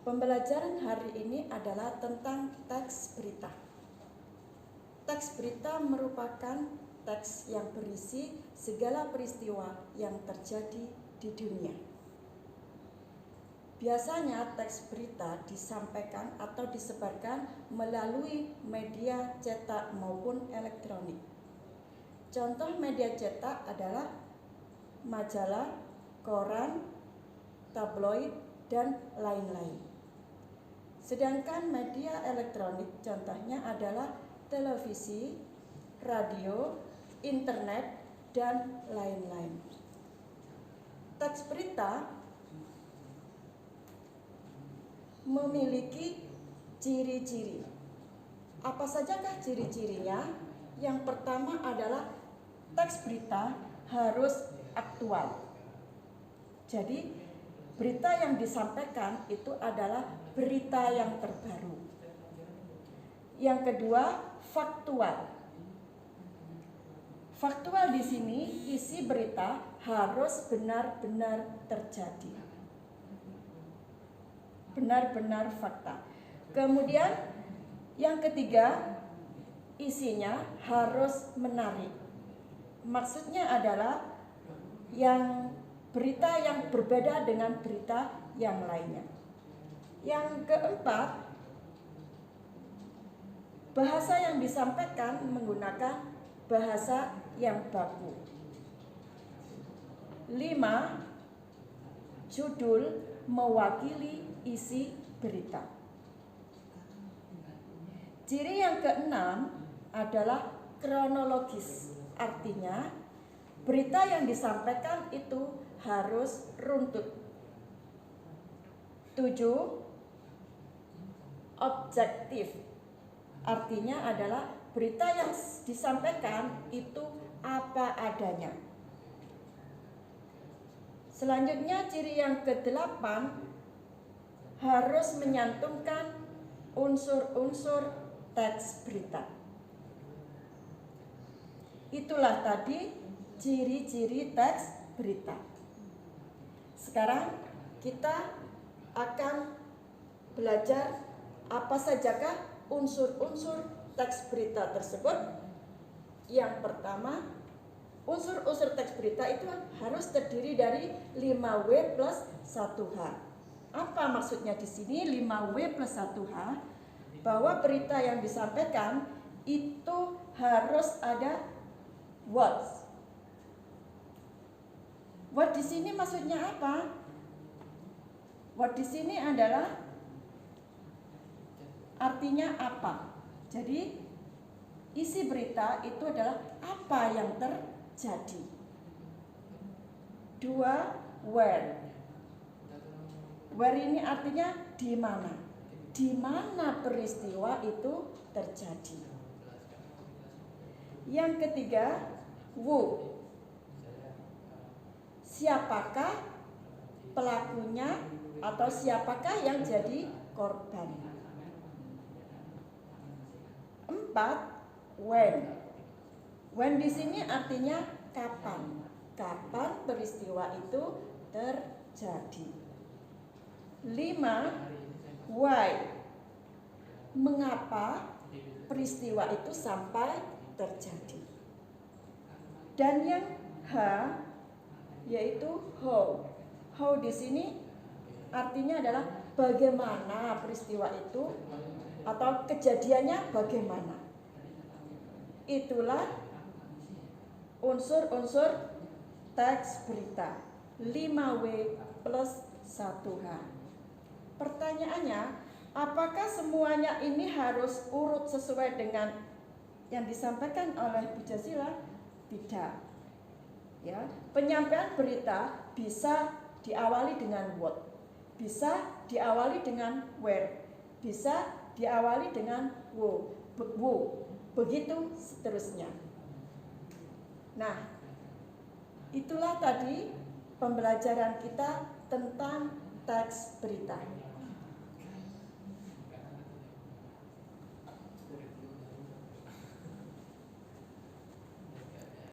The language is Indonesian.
Pembelajaran hari ini adalah tentang teks berita. Teks berita merupakan teks yang berisi segala peristiwa yang terjadi di dunia. Biasanya teks berita disampaikan atau disebarkan melalui media cetak maupun elektronik. Contoh media cetak adalah majalah, koran, tabloid, dan lain-lain. Sedangkan media elektronik contohnya adalah televisi, radio, internet, dan lain-lain. Teks berita memiliki ciri-ciri. Apa sajakah ciri-cirinya? Yang pertama adalah teks berita harus aktual. Jadi berita yang disampaikan itu adalah berita yang terbaru. Yang kedua, faktual. Faktual di sini isi berita harus benar-benar terjadi. Benar-benar fakta. Kemudian yang ketiga, isinya harus menarik. Maksudnya adalah berita yang berbeda dengan berita yang lainnya. Yang keempat, bahasa yang disampaikan menggunakan bahasa yang baku. 5. Judul mewakili isi berita. Ciri yang keenam adalah kronologis. Artinya, berita yang disampaikan itu harus runtut. 7. Objektif. Artinya adalah berita yang disampaikan itu apa adanya. Selanjutnya ciri yang ke-8 harus menyantumkan unsur-unsur teks berita. Itulah tadi ciri-ciri teks berita. Sekarang kita akan belajar apa sajakah unsur-unsur teks berita tersebut. Yang pertama, unsur-unsur teks berita itu harus terdiri dari 5W plus 1H. Apa maksudnya di sini 5W plus 1H? Bahwa berita yang disampaikan itu harus ada words. Word di sini maksudnya apa? Word di sini adalah artinya apa? Jadi isi berita itu adalah apa yang terjadi. 2. Where. Where ini artinya di mana. Di mana peristiwa itu terjadi. Yang ketiga, who. Siapakah pelakunya atau siapakah yang jadi korban. 4. When. When di sini artinya kapan. Kapan peristiwa itu terjadi. 5. Why. Mengapa peristiwa itu sampai terjadi. Dan yang H yaitu how. How di sini artinya adalah bagaimana peristiwa itu atau kejadiannya bagaimana. Itulah unsur-unsur teks berita 5W plus 1H. Pertanyaannya, apakah semuanya ini harus urut sesuai dengan yang disampaikan oleh Bu Jazila? Tidak. Ya, penyampaian berita bisa diawali dengan what, bisa diawali dengan where, bisa diawali dengan wo, begitu seterusnya. Nah, itulah tadi pembelajaran kita tentang teks berita.